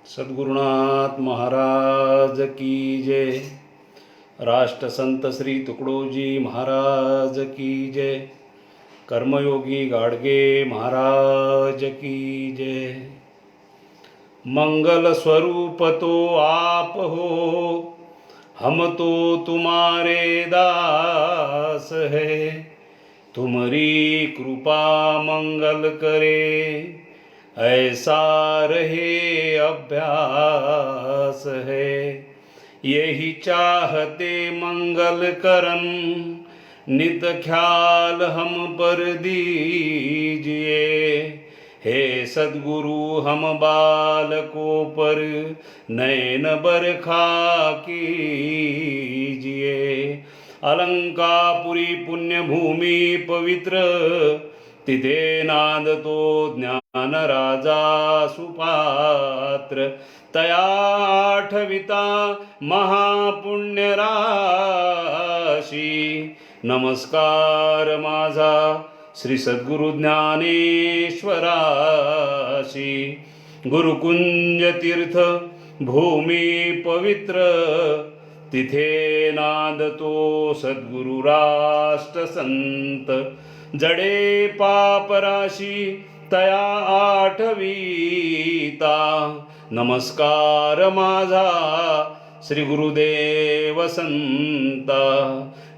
सद्गुरुनाथ महाराज की जय। राष्ट्र संत श्री तुकडोजी महाराज की जय। कर्मयोगी गाडगे महाराज की जय। मंगल स्वरूप तो आप हो, हम तो तुम्हारे दास है। तुम्हारी कृपा मंगल करे, ऐसा रहे अभ्यास है। यही चाहते मंगल करन, नित ख्याल हम पर दीजिए। हे सद्गुरु हम बालकों पर नैन बरखा कीजिए। अलंकापुरी पुण्य भूमि पवित्र, तिथे नांदतो ज्ञान राजा सुपात्र। तया आठविता महापुण्य राशी, नमस्कार माझा श्री सद्गुरु ज्ञानेश्वराशी। गुरुकुंज तीर्थ भूमी पवित्र, तिथे नांदतो सद्गुरु राष्ट्र संत। जडे पापराशी तया आठवीता, नमस्कार माझा श्री गुरुदेव संता।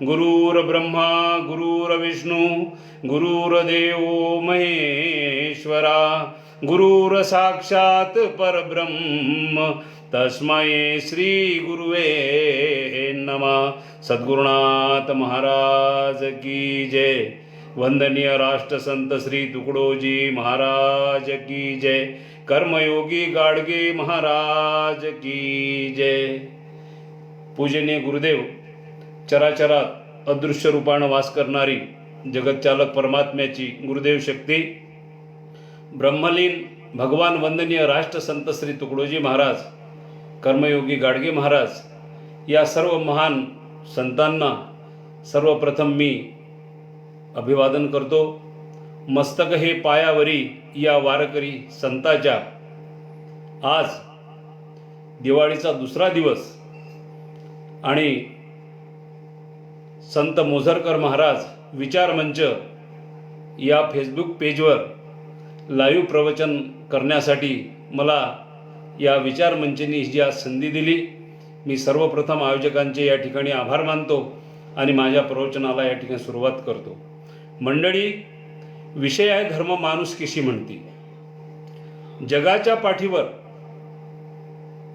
गुरुर ब्रह्मा गुरुर्विष्णू गुरुर्देवो महेश्वरा, गुरुर साक्षात परब्रह्म तस्मै श्री गुरुवे नमः। सद्गुरुनाथ महाराज की जय। वंदनीय राष्ट्रसंत श्री तुकडोजी महाराज की जय। कर्मयोगी गाडगे महाराज की जय। पूजनीय गुरुदेव, चराचरात अदृश्य रूपानं वास करणारी जगतचालक परमात्म्याची गुरुदेव शक्ती, ब्रह्मलीन भगवान वंदनीय राष्ट्रसंत श्री तुकडोजी महाराज, कर्मयोगी गाडगे महाराज या सर्व महान संतांना सर्वप्रथम मी अभिवादन करतो। मस्तक हे पायावरी या वारकरी संताच्या आज दिवाळीचा दुसरा दिवस आणि संत मोझरकर महाराज विचार मंच या फेसबुक पेजवर लाईव्ह प्रवचन करण्यासाठी मला या विचार मंचनी जी आज संधी दिली, मी सर्वप्रथम आयोजकांचे या ठिकाणी आभार मानतो आणि माझ्या प्रवचनाला या ठिकाणी सुरुवात करतो। मंडळी, विषय आहे धर्म माणुसकीशी म्हणती। जगाच्या पाठीवर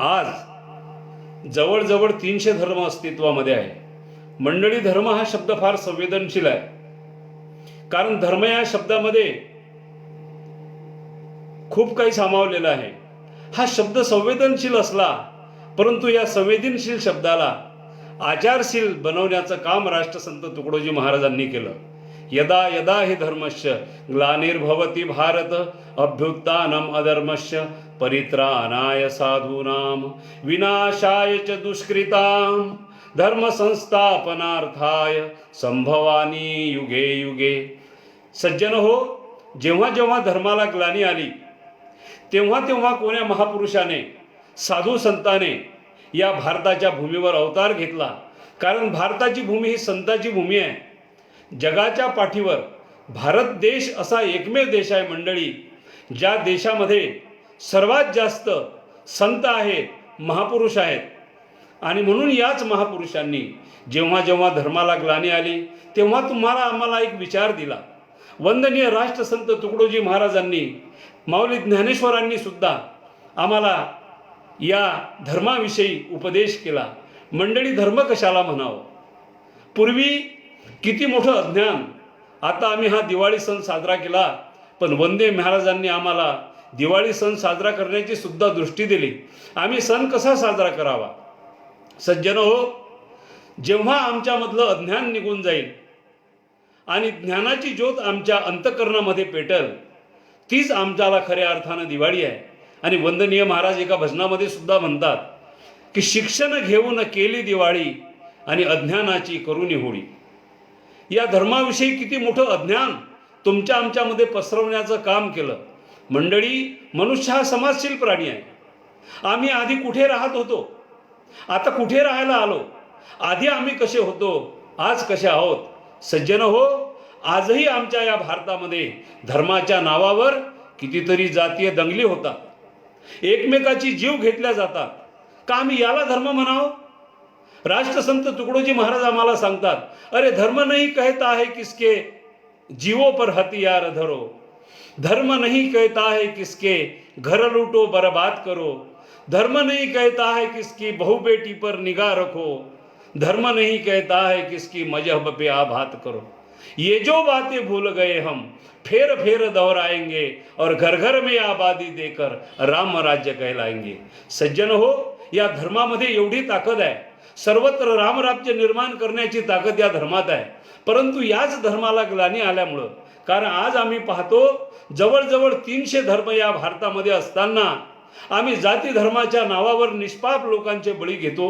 आज जवळजवळ 300 धर्म अस्तित्वामध्ये आहे। मंडळी, धर्म हा शब्द फार संवेदनशील आहे, कारण धर्म या शब्दामध्ये खूप काही सामावलेलं आहे। हा शब्द संवेदनशील असला, परंतु या संवेदनशील शब्दाला आचारशील बनवण्याचं काम राष्ट्रसंत तुकडोजी महाराजांनी केलं। यदा यदा हि धर्मस्य ग्लानिर्भवति भारत, अभ्युत्थानम् अधर्मस्य परित्राणाय साधूनां, विनाशाय च दुष्कृतां, धर्म संस्थापनार्थाय संभवानी युगे युगे। सज्जन हो, जेव्हा जेव्हा धर्माला ग्लानी आली, तेव्हा तेव्हा कोण्या महापुरुषाने, साधू संताने या भारताच्या भूमीवर अवतार घेतला, कारण भारताची भूमी ही संताची भूमी आहे। जगाच्या पाठीवर भारत देश असा एकमेव देश आहे मंडळी, ज्या देशामध्ये सर्वात जास्त संत आहेत, महापुरुष आहेत। आणि म्हणून याच महापुरुषांनी जेव्हा जेव्हा धर्माला ग्लानी आली, तेव्हा तुम्हाला आम्हाला एक विचार दिला। वंदनीय राष्ट्रसंत तुकडोजी महाराजांनी, माऊली ज्ञानेश्वरांनी सुद्धा आम्हाला या धर्माविषयी उपदेश केला। मंडळी, धर्म कशाला म्हणावं? पूर्वी किती मोठं अज्ञान। आता आम्ही हा दिवाळी सण साजरा केला, पण वंदे महाराजांनी आम्हाला दिवाळी सण साजरा करण्याची सुद्धा दृष्टी दिली। आम्ही सण कसा साजरा करावा? सज्जन हो, जेव्हा आमच्यामधलं अज्ञान निघून जाईल आणि ज्ञानाची ज्योत आमच्या अंतःकरणामध्ये पेटल, तीच आमच्याला खऱ्या अर्थानं दिवाळी आहे। आणि वंदनीय महाराज एका भजनामध्ये सुद्धा म्हणतात की शिक्षण घेऊन केली दिवाळी आणि अज्ञानाची करुणी होळी। या धर्माविषयी किती मोठं अज्ञान तुमच्या आमच्यामध्ये पसरवण्याचं काम केलं। मंडळी, मनुष्य हा समाजशील प्राणी आहे। आम्ही आधी कुठे राहत होतो, आता कुठे राहायला आलो, आधी आम्ही कसे होतो, आज कसे आहोत. सज्जन हो, आजही आमच्या या भारतामध्ये धर्माच्या नावावर कितीतरी जातीय दंगली होतात, एकमेकाची जीव घेतल्या जातात. का आम्ही याला धर्म म्हणावं? राष्ट्रसंत तुकडोजी महाराज आम्हाला सांगतात, अरे धर्म नहीं कहता है किसके जीवों पर हथियार धरो, धर्म नहीं कहता है किसके घर लूटो बर्बाद करो, धर्म नहीं कहता है किसकी बहू बेटी पर निगाह रखो, धर्म नहीं कहता है किसकी मजहब पे आबाद करो. ये जो बातें भूल गए हम फेर फेर दोहराएंगे और घर घर में आबादी देकर राम राज्य कहलाएंगे. सज्जन हो, या धर्मामध्ये एवढी ताकद आहे, सर्वत्र रामराज्य निर्माण करण्याची ताकद या धर्मात आहे. परंतु याच धर्माला ग्लानी आल्यामुळं, कारण आज आम्ही पाहतो जवळजवळ 300 धर्म या भारतामध्ये असताना आम्ही जाती धर्माच्या नावावर निष्पाप लोकांचे बळी घेतो.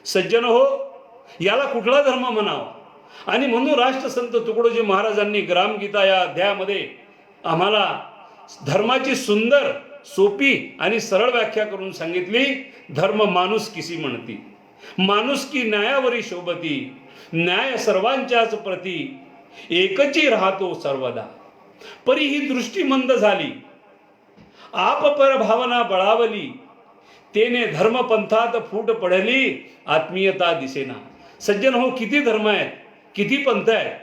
सज्जन हो, याला कुठला धर्म म्हणावा? आणि म्हणून राष्ट्रसंत तुकडोजी महाराजांनी ग्रामगीता या अध्यायामध्ये आम्हाला धर्माची सुंदर, सोपी आणि सरळ व्याख्या करून सांगितली. धर्म माणुसकीसी म्हणती, माणुसकी न्यायावरी शोभती, न्याय सर्वांच्याच प्रती, एकची राहतो सर्वदा. परी ही दृष्टी मंद झाली, आप पर भावना बळावली, तेने धर्मपंथात फूट पडली, आत्मीयता दिसेना. सज्जन हो, किती धर्म आहेत, किती पंथ आहेत,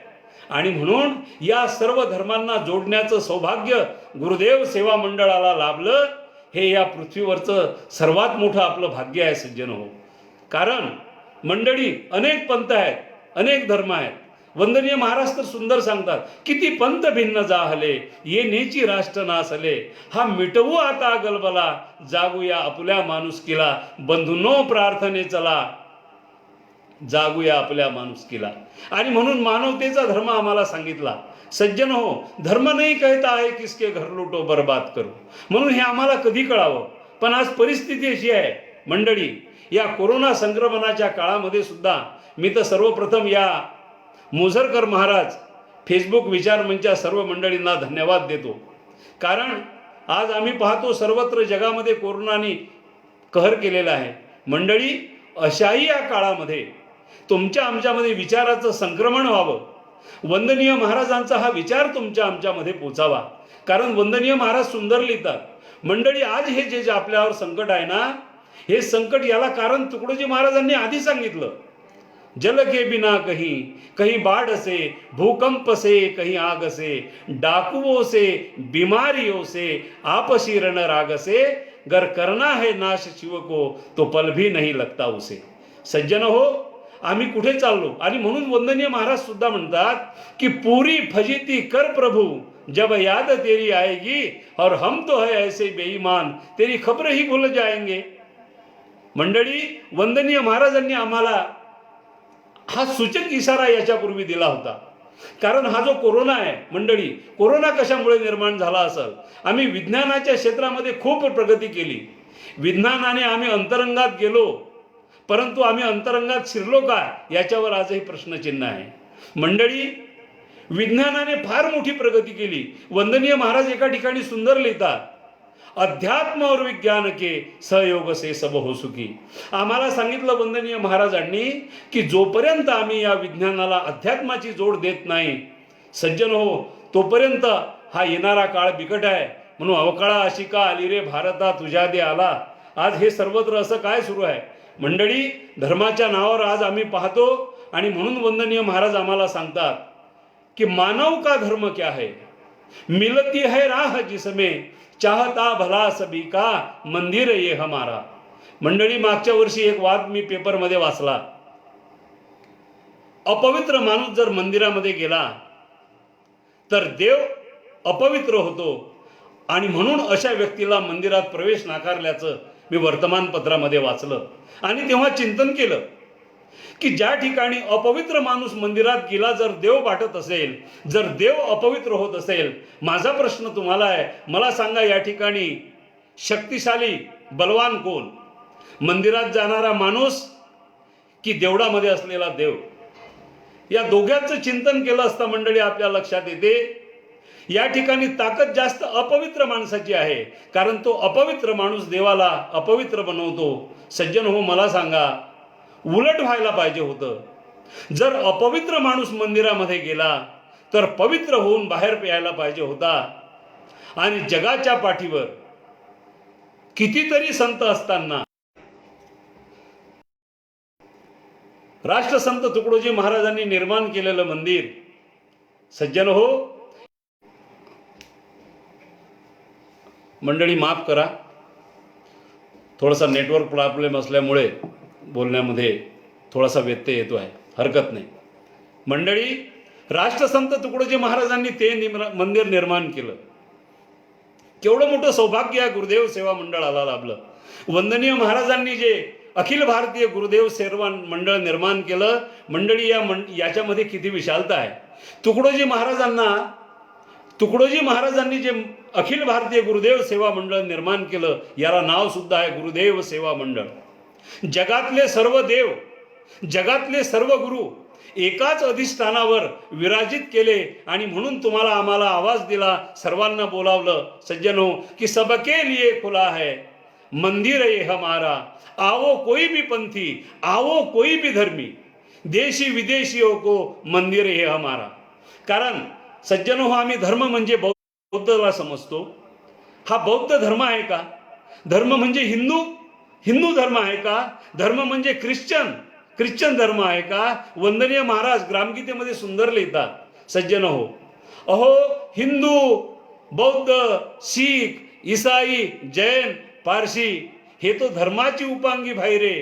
आणि म्हणून या सर्व धर्मांना जोडण्याचं सौभाग्य गुरुदेव सेवा मंडळाला लाभलं. हे या पृथ्वीवरचं सर्वात मोठं आपलं भाग्य आहे सज्जन हो. कारण मंडळी अनेक पंथ आहेत, अनेक धर्म आहेत. वंदनीय महाराज तर सुंदर सांगतात, किती पंथ भिन्न जाहले, ये नेची राष्ट्र नासले, हा मिटवू आता गलबला, जागूया आपल्या माणुसकीला, बंधुनो प्रार्थने चला, जागूया आपल्या माणुसकीला. आणि म्हणून मानवतेचा धर्म आम्हाला सांगितला. सज्जन हो, धर्म नाही कहता है किसके घर लुटो बर्बाद करो. म्हणून हे आम्हाला कधी कळावं. पण आज परिस्थिती अशी आहे मंडळी, या कोरोना संक्रमणाच्या काळामध्ये सुद्धा मी तर सर्वप्रथम या मोझरकर महाराज फेसबुक विचार मंचच्या सर्व मंडळींना धन्यवाद देतो. कारण आज आम्ही पाहतो सर्वत्र जगामध्ये कोरोनाने कहर केलेला आहे. मंडळी, अशाही या काळामध्ये तुमच्या आमच्यामध्ये विचाराचं संक्रमण व्हावं, वंदनीय महाराजांचा हा विचार तुमच्या आमच्यामध्ये पोचावा. कारण वंदनीय महाराज सुंदर लिहितात, मंडळी आज हे जे आपल्यावर संकट आहे ना, हे संकट याला कारण तुकडोजी महाराजांनी आधी सांगितलं. जल के बिना कहीं कहीं बाढ़ से, भूकंप से, कहीं आग से, डाकुओं से, बीमारियों से, आपसी रण राग से, गर करना है नाश शिव को तो पल भी नहीं लगता उसे. सज्जन हो, आम्ही कुठे चाललो? आणि म्हणून वंदनीय महाराज सुद्धा म्हणतात की पूरी फजीती कर प्रभु जब याद तेरी आएगी, और हम तो है ऐसे बेईमान तेरी खबर ही भूल जाएंगे. मंडळी, वंदनीय महाराजांनी आम्हाला हा सूचक इशारा याच्यापूर्वी दिला होता. कारण हा जो कोरोना आहे मंडळी, कोरोना कशामुळे निर्माण झाला असेल? आम्ही विज्ञानाच्या क्षेत्रामध्ये खूप प्रगती केली, विज्ञानाने आम्ही अंतरंगात गेलो, परंतु आम्ही अंतरंगात शिरलो का याच्यावर आजही प्रश्नचिन्ह आहे. मंडळी, विज्ञानाने फार मोठी प्रगती केली. वंदनीय महाराज एका ठिकाणी सुंदर लिहितात, अध्यात्म और विज्ञान के सहयोग से सब हो सुखी. आम्हाला सांगितलं वंदनीय महाराजांनी की जोपर्यंत आम्ही या विज्ञानाला अध्यात्माची जोड देत नाही सज्जन हो, तोपर्यंत हा येणारा काळ बिकट आहे. म्हणून अवकाळा अशी का आली रे भारता तुझ्या दे आला. आज हे सर्वत्र असं काय सुरू आहे मंडळी? धर्माच्या नावावर आज आम्ही पाहतो. आणि म्हणून वंदनीय महाराज आम्हाला सांगतात कि मानव का धर्म क्या है, मिलती है राह जिसमें चाहता भला सभी का, मंदिर ये हमारा. मंडळी, मागच्या वर्षी एक वाद मी पेपरमध्ये वाचला. अपवित्र माणूस जर मंदिरामध्ये गेला तर देव अपवित्र होतो, आणि म्हणून अशा व्यक्तीला मंदिरात प्रवेश नाकारल्याचं मी वर्तमानपत्रामध्ये वाचलं. आणि तेव्हा चिंतन केलं की ज्या ठिकाणी अपवित्र माणूस मंदिरात गेला, जर देव वाटत असेल, जर देव अपवित्र होत असेल, माझा प्रश्न तुम्हाला आहे, मला सांगा या ठिकाणी शक्तिशाली बलवान कोण? मंदिरात जाणारा माणूस की देवळामध्ये असलेला देव? या दोघांचं चिंतन केलं असता मंडळी आपल्या लक्षात येते या ठिकाणी ताकद जास्त अपवित्र माणसाची आहे, कारण तो अपवित्र माणूस देवाला अपवित्र बनवतो. सज्जन हो, मला सांगा, उलट व्हायला पाहिजे होतं. जर अपवित्र माणूस मंदिरामध्ये गेला तर पवित्र होऊन बाहेर यायला पाहिजे होता. आणि जगाच्या पाठीवर कितीतरी संत असताना राष्ट्रसंत तुकडोजी महाराजांनी निर्माण केलेलं मंदिर, सज्जन हो, मंडळी माफ करा, थोडासा नेटवर्क प्रॉब्लेम असल्यामुळे बोलण्यामध्ये थोडासा व्यत्यय येतो आहे, हरकत नाही. मंडळी, राष्ट्रसंत तुकडोजी महाराजांनी ते मंदिर निर्माण केलं. केवढं मोठं सौभाग्य या गुरुदेव सेवा मंडळाला लाभलं. वंदनीय महाराजांनी जे अखिल भारतीय गुरुदेव सेवा मंडळ निर्माण केलं, मंडळी, याच्यामध्ये किती विशालता आहे. तुकडोजी महाराजांनी जे अखिल भारतीय गुरुदेव सेवा मंडळ निर्माण केलं, याला नाव सुद्धा आहे गुरुदेव सेवा मंडळ. जगातले सर्व देव, जगातले सर्व गुरु एकाच अधिष्ठानावर विराजित केले आणि म्हणून तुम्हाला आम्हाला आवाज दिला, सर्वांना बोलावलं. सज्जनों, कि सबके लिए खुला है मंदिर ये हमारा, आओ कोई भी पंथी, आओ कोई भी धर्मी, देशी विदेशियों को मंदिर ये हमारा. कारण सज्जनों, आम्ही धर्म म्हणजे बौद्धला समजतो. हा बौद्ध धर्म आहे का? धर्म म्हणजे हिंदू धर्म आहे का? धर्म म्हणजे ख्रिश्चन धर्म आहे का? वंदनीय महाराज ग्रामगीतेमध्ये सुंदर लिहितात, सज्जन हो, अहो हिंदू, बौद्ध, शीख, ईसाई, जैन, पारसी हे तो धर्माची उपांगी भाई रे.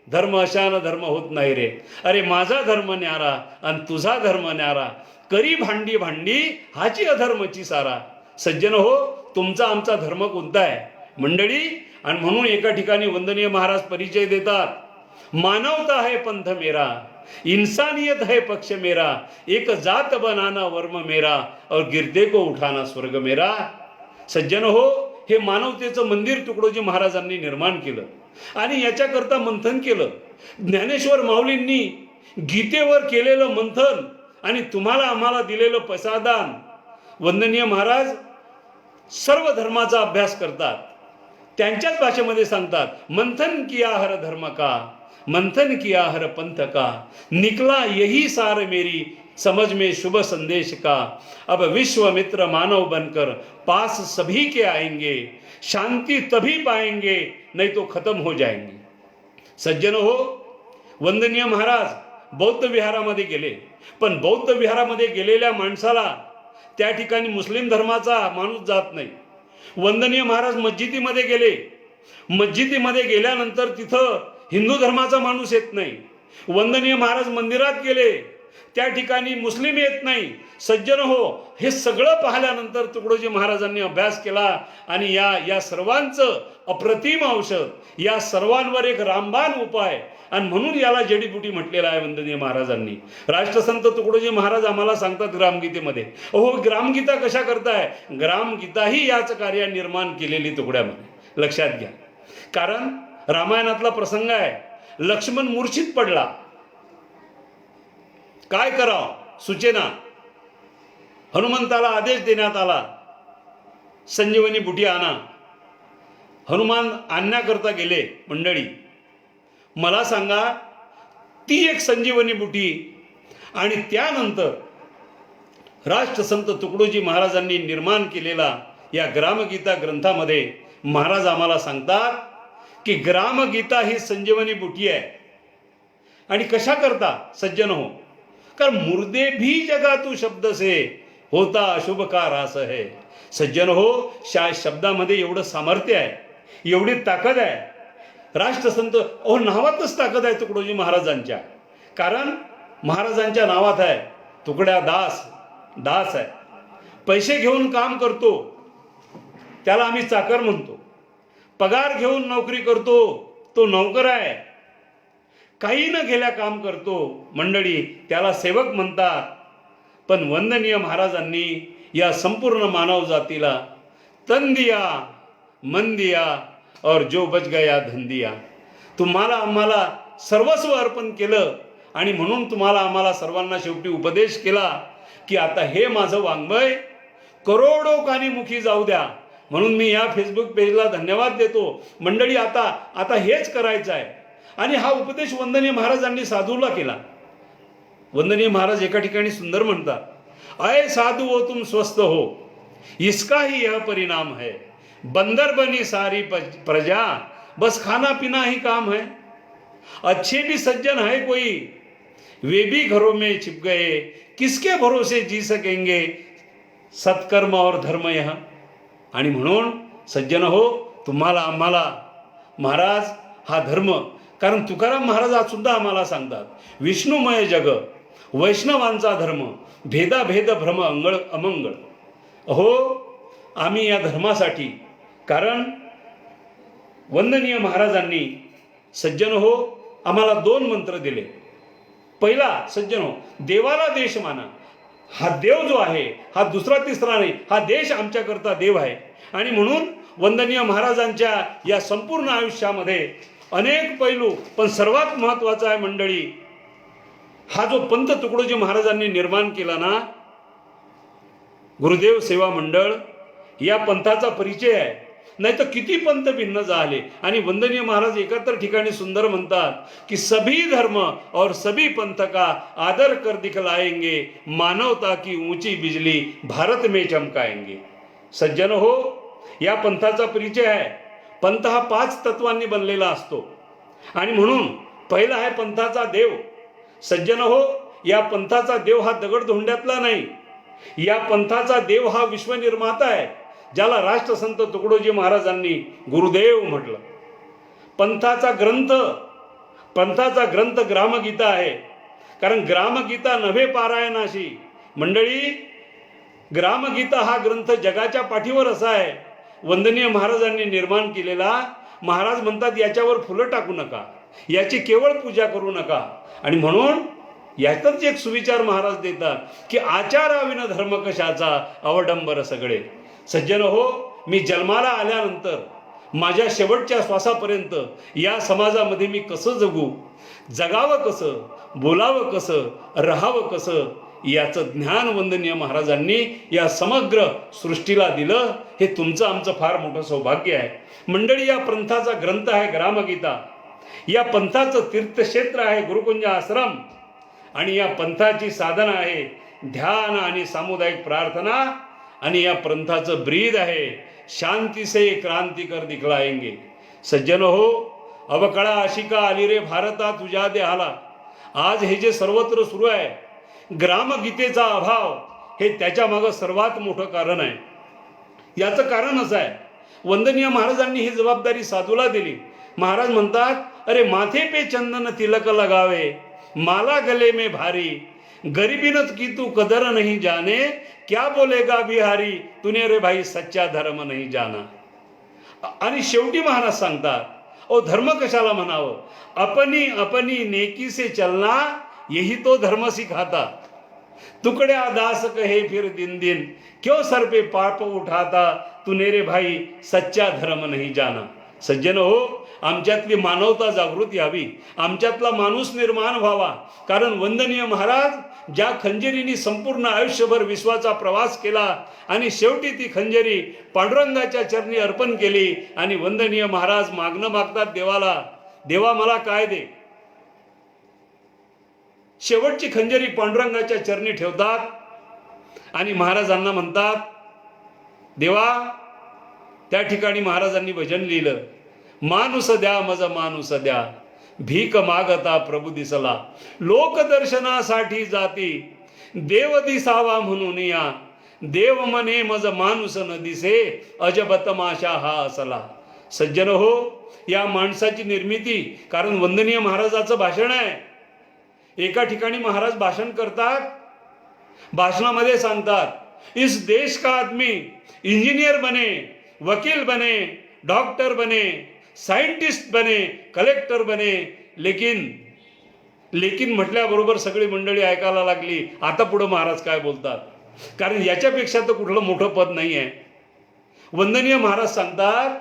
धर्म अशानं धर्म होत नाही रे. अरे माझा धर्म न्यारा आणि तुझा धर्म न्यारा, करी भांडी भांडी हाची अधर्मची सारा. सज्जन हो, तुमचा आमचा धर्म कोणता आहे मंडळी? आणि म्हणून एका ठिकाणी वंदनीय महाराज परिचय देतात, मानवता है पंथ मेरा, इंसानियत है पक्ष मेरा, एक जात बनाना वर्म मेरा और गिरते को उठाना स्वर्ग मेरा. सज्जन हो, हे मानवतेचं मंदिर तुकडोजी महाराजांनी निर्माण केलं आणि याच्याकरता मंथन केलं. ज्ञानेश्वर माऊलींनी गीतेवर केलेलं मंथन आणि तुम्हाला आम्हाला दिलेलं प्रसादान. वंदनीय महाराज सर्व धर्माचा अभ्यास करतात, त्यांच्याच भाषेमध्ये सांगतात, मंथन किया हर धर्म का, मंथन किया हर पंथ का, निकला यही सार मेरी समझ में शुभ संदेश का. अब विश्वमित्र मानव बनकर पास सभी के आएंगे, शांति तभी पाएंगे नहीं तो खत्म हो जाएंगे. सज्जन हो, वंदनीय महाराज बौद्ध विहारामध्ये गेले, पण बौद्ध विहारामध्ये गेलेल्या माणसाला त्या ठिकाणी मुस्लिम धर्माचा माणूस जात नाही. वंदनीय महाराज मस्जिदीमध्ये गेले, मस्जिदीमध्ये गेल्यानंतर तिथं हिंदू धर्माचा माणूस येत नाही. वंदनीय महाराज मंदिरात गेले, त्या ठिकाणी मुस्लिम येत नाही. सज्जन हो, हे सगळं पाहिल्यानंतर तुकडोजी महाराजांनी अभ्यास केला आणि या सर्वांचं अप्रतिम औषध, या सर्वांवर एक रामबाण उपाय, आणि म्हणून याला जडीबुटी म्हटलेलं आहे वंदनीय महाराजांनी. राष्ट्रसंत तुकडोजी महाराज आम्हाला सांगतात ग्रामगीतेमध्ये, अहो ग्रामगीता कशा करताय? ग्रामगीता ही याच कार्य निर्माण केलेली तुकड्यामध्ये. लक्षात घ्या, कारण रामायणातला प्रसंग आहे, लक्ष्मण मूर्छित पडला, काय करावं सुचेना. हनुमंताला आदेश देण्यात आला, संजीवनी बुटी आणा. हनुमान आणण्याकरता गेले. मंडळी मला सांगा, ती एक संजीवनी बुटी आणि त्यानंतर राष्ट्रसंत तुकडोजी महाराजांनी निर्माण केलेला या ग्रामगीता ग्रंथामध्ये महाराज आम्हाला सांगतात की ग्रामगीता ही संजीवनी बुटी आहे. आणि कशा करता सज्जन हो, कारण मुर्दे भी जगा तू शब्द से होता अशुभ का रास है. सज्जन हो, शब्दामध्ये एवढं सामर्थ्य आहे, एवढी ताकद आहे. राष्ट्रसंत, अहो नावातच ताकद आहे तुकडोजी महाराजांच्या. कारण महाराजांच्या नावात आहे तुकड्या दास आहे. पैसे घेऊन काम करतो त्याला आम्ही चाकर म्हणतो, पगार घेऊन नोकरी करतो तो नौकर आहे, काही न गेल्या काम करतो मंडळी त्याला सेवक म्हणतात. पण वंदनीय महाराजांनी या संपूर्ण मानव जातीला तन दिया, मन दिया और जो बच गया धन दिया. तुम्हाला आम्हाला सर्वस्व अर्पण केलं आणि म्हणून तुम्हाला आम्हाला सर्वांना शेवटी उपदेश केला की आता हे माझं वाङ्मय करोडो कानी मुखी जाऊ द्या. म्हणून मी या फेसबुक पेजला धन्यवाद देतो. मंडळी, आता हेच करायचं आहे. आणि हा उपदेश वंदनीय महाराजांनी साधूला केला. वंदनीय महाराज एका ठिकाणी सुंदर म्हणतात, अय साधु वो तुम स्वस्थ हो, इसका ही यह परिणाम है. बंदर बनी सारी प्रजा, बस खाना पीना ही काम है. अच्छे भी सज्जन है कोई, वे भी घरों में छिप गए, किसके भरोसे जी सकेंगे सत्कर्म और धर्म यह. आणि म्हणून सज्जन हो, तुम्हाला आम्हाला महाराज हा धर्म, कारण तुकाराम महाराज आज सुद्धा आम्हाला सांगतात, विष्णुमय जग वैष्णवांचा धर्म, भेदाभेद भ्रम अमंगळ. अहो, आम्ही या धर्मासाठी, कारण वंदनीय महाराजांनी सज्जन हो आम्हाला 2 मंत्र दिले. पहिला, सज्जन हो, देवाला देश माना. हा देव जो आहे हा दुसरा तिसरा नाही, हा देश आमच्याकरता देव आहे. आणि म्हणून वंदनीय महाराजांच्या या संपूर्ण आयुष्यामध्ये अनेक पैलू, पण सर्वात महत्त्वाचा आहे मंडळी, हा जो पंथ तुकडोजी महाराजांनी निर्माण केला ना, गुरुदेव सेवा मंडळ, या पंथाचा परिचय आहे. नाही तर किती पंथ भिन्न झाले. आणि वंदनीय महाराज एकातर ठिकाणी सुंदर म्हणतात की सभी धर्म और सभी पंथ का आदर कर दिखलाएंगे, मानवता की ऊंची बिजली भारत में चमकाएंगे. सज्जन हो, या पंथाचा परिचय आहे. पंथ हा 5 तत्वांनी बनलेला असतो. आणि म्हणून पहिला आहे पंथाचा देव. सज्जन हो, या पंथाचा देव हा दगडधोंड्यातला नाही. या पंथाचा देव हा विश्वनिर्माता आहे, ज्याला राष्ट्रसंत तुकडोजी महाराजांनी गुरुदेव म्हटलं. पंथाचा ग्रंथ ग्रामगीता आहे. कारण ग्रामगीता नव्हे पारायणाशी. मंडळी, ग्रामगीता हा ग्रंथ जगाच्या पाठीवर असा आहे, वंदनीय महाराजांनी निर्माण केलेला. महाराज म्हणतात याच्यावर फुलं टाकू नका, याची केवळ पूजा करू नका. आणि म्हणून यातच एक सुविचार महाराज देतात की आचाराविन धर्म कशाचा, अवडंबर सगळे. सज्जन हो, मी जन्माला आल्यानंतर माझ्या शेवटच्या श्वासापर्यंत या समाजामध्ये मी कसं जगू, जगावं कसं, बोलावं कसं, राहावं कसं, याचं ज्ञान वंदनीय महाराजांनी या समग्र सृष्टीला दिलं. हे तुमचं आमचं फार मोठं सौभाग्य आहे. मंडळी, या पंथाचा ग्रंथ आहे ग्रामगीता. या पंथाचं तीर्थक्षेत्र आहे गुरुकुंज आश्रम. आणि या पंथाची साधना आहे ध्यान आणि सामुदायिक प्रार्थना. आणि या पंथाचं ब्रीद आहे शांती से क्रांती कर दिखलाएंगे. सज्जन हो, अवकळा अशिका आली रे भारता तुझ्या देहाला. आज हे जे सर्वत्र सुरू आहे, ग्रामगीतेचा अभाव, हे त्याच्या मागं सर्वात मोठं कारण आहे. याचं कारण असं आहे, वंदनीय महाराजांनी ही जबाबदारी साधूला दिली. महाराज म्हणतात, अरे माथे पे चंदन तिलक लगावे, माला गले में भारी, गरीबीनत की तू कदर नहीं जाने, क्या बोलेगा बिहारी, तूने रे भाई सच्चा धर्म नहीं जाना. आणि शेवटी महाराज सांगतात, ओ धर्म कशाला म्हणावं, अपनी अपनी नेकी से चलना, यही तो धर्म सिखाता. तुकड्या दास कहे फिर दिन दिन, क्यों सर पे पाप उठाता, तूने रे भाई सच्चा धर्म नहीं जाना. सज्जन हो, आमच्यातली मानवता जागृत यावी, आमच्यातला माणूस निर्माण व्हावा. कारण वंदनीय महाराज ज्या खंजरीने संपूर्ण आयुष्यभर विश्वाचा प्रवास केला आणि शेवटी ती खंजरी पांडुरंगाच्या चरणी अर्पण केली. आणि वंदनीय महाराज मागणं मागतात देवाला, देवा मला काय दे. शेवटची खंजरी पांडुरंगाच्या चरणी ठेवतात आणि महाराजांना म्हणतात देवा. त्या ठिकाणी महाराजांनी भजन लिहिलं, माणूस द्या मज माणूस द्या, भीक मागता प्रभू दिसला, लोकदर्शनासाठी जाती, देव दिसावा म्हणून या, देव मने मज माणूस न दिसे, अजब तमाशा हा असला. सज्जन हो, या माणसाची निर्मिती, कारण वंदनीय महाराजाचं भाषण आहे. एका ठिकाणी महाराज भाषण करतात, भाषणामध्ये सांगतात, इस देश का आदमी इंजीनियर बने, वकील बने, डॉक्टर बने, साइंटिस्ट बने, कलेक्टर बने, लेकिन म्हटल्याबरोबर सगळी मंडळी ऐकायला लागली. आता पुढे महाराज काय बोलतात, कारण याच्यापेक्षा तर कुठलं मोठं पद नाही आहे. वंदनीय महाराज सांगतात,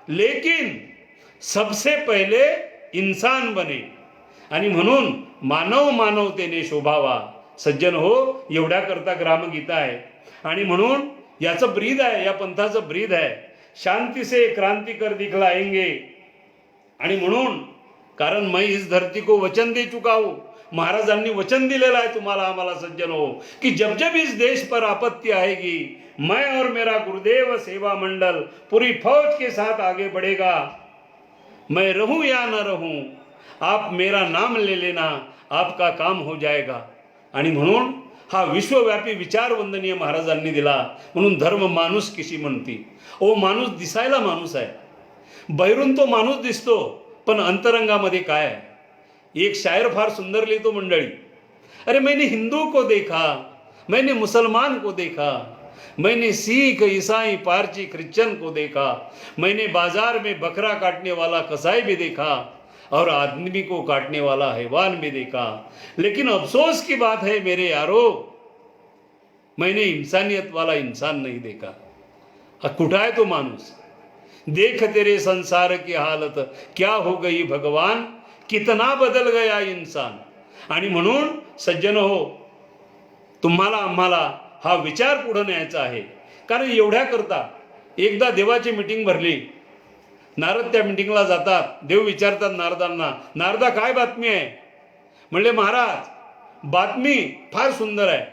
लेकिन सबसे पहिले इंसान बने, आणि म्हणून मानव मानवतेने शोभावा. सज्जन हो, एवढ्या करता ग्रामगीता आहे. आणि म्हणून याचं ब्रीद आहे, या पंथाचं ब्रीद आहे, शांती से क्रांती कर दिखलाएंगे. आणि म्हणून कारण मैं इस धरती को वचन दे चुका हूं, महाराजांनी वचन दिलेलं आहे तुम्हाला आम्हाला सज्जन हो, की जब जब इस देश पर आपत्ति आएगी मैं और मेरा गुरुदेव सेवा मंडल पूरी फौज के साथ आगे बढ़ेगा. मैं रहूं या न रहूं, आप मेरा नाम ले लेना, आपका काम हो जाएगा. आणि म्हणून हा विश्वव्यापी विचार वंदनीय महाराजांनी दिला. म्हणून धर्म माणूस किशी म्हणती. ओ माणूस दिसायला माणूस आहे, बाहेरून तो माणूस दिसतो, पण अंतरंगामध्ये काय आहे. एक शायर फार सुंदर लिहितो मंडळी, अरे मैंने हिंदू को देखा, मैंने मुसलमान को देखा, मैंने सिख ईसाई पारसी क्रिश्चियन को देखा, मैंने बाजार में बकरा काटने वाला कसाई भी देखा और आदमी को काटने वाला हैवान भी देखा, लेकिन अफसोस की बात है मेरे यारो, मैंने इंसानियत वाला इंसान नहीं देखा. कुठं आहे तो माणूस. देख तेरे संसार की हालत क्या हो गई भगवान, कितना बदल गया इंसान. आणि म्हणून सज्जन हो, तुम्हाला आम्हाला हा विचार पुढे न्यायचा आहे. कारण एवढ्या करता एकदा देवाची मीटिंग भरली, नारद त्या मीटिंगला जातात, देव विचारतात नारदांना, नारदा काय बातमी आहे. म्हणले महाराज बातमी फार सुंदर आहे.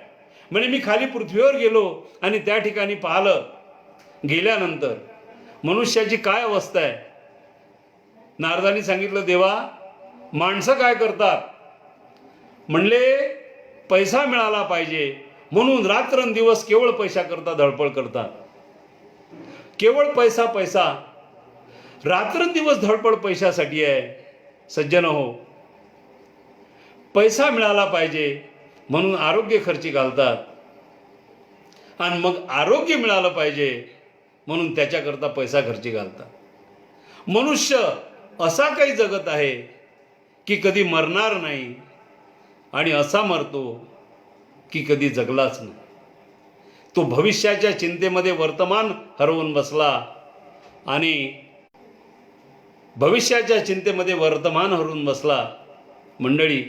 म्हणजे मी खाली पृथ्वीवर गेलो आणि त्या ठिकाणी पाहिलं, गेल्यानंतर मनुष्याची काय अवस्था आहे. नारदांनी सांगितलं देवा माणसं काय करतात. म्हणले पैसा मिळाला पाहिजे म्हणून रात्रंदिवस केवळ पैसा करता धडपड करतात. केवळ पैसा पैसा, रात्रंदिवस धडपड पैशासाठी आहे. सज्जन हो, पैसा मिळाला पाहिजे म्हणून आरोग्य खर्ची घालतात, आणि मग आरोग्य मिळालं पाहिजे म्हणून त्याच्याकरता पैसा खर्ची घालतात. मनुष्य असा काही जगत आहे की कधी मरणार नाही, आणि असा मरतो की कधी जगलाच नाही. तो भविष्याच्या चिंतेमध्ये वर्तमान हरवून बसला, आणि भविष्याच्या चिंतेमध्ये वर्तमान हरवून बसला मंडळी,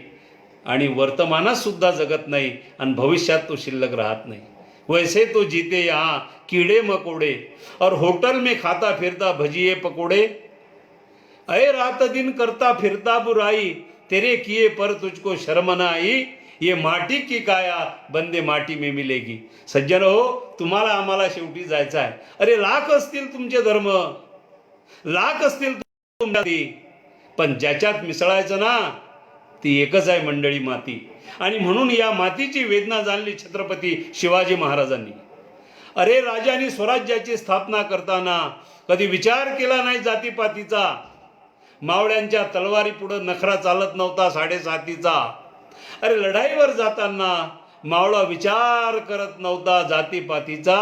आणि वर्तमानात सुद्धा जगत नाही आणि भविष्यात तो शिल्लक राहत नाही. वैसे तो जीते यहाँ कीड़े मकोड़े और होटल में खाता फिरता भजिए पकोड़े, अय रात दिन करता फिरता बुराई, तेरे किए पर तुझको शर्म न आई, ये माटी की काया बंदे माटी में मिलेगी. सज्जन हो, तुम्हाला आम्हाला शेवटी जायचं आहे. अरे लाख असतील तुमचे धर्म, लाख असतील तुमच्या, पण ज्याच्यात मिसळायचं ना ती एकच आहे मंडळी, माती. आणि म्हणून या मातीची वेदना जाणली छत्रपती शिवाजी महाराजांनी. अरे राजांनी स्वराज्याची स्थापना करताना कधी विचार केला नाही जातीपातीचा. मावळ्यांच्या तलवारी पुढे नखरा चालत नव्हता 7.5. अरे लढाईवर जाताना मावळा विचार करत नव्हता जातीपातीचा,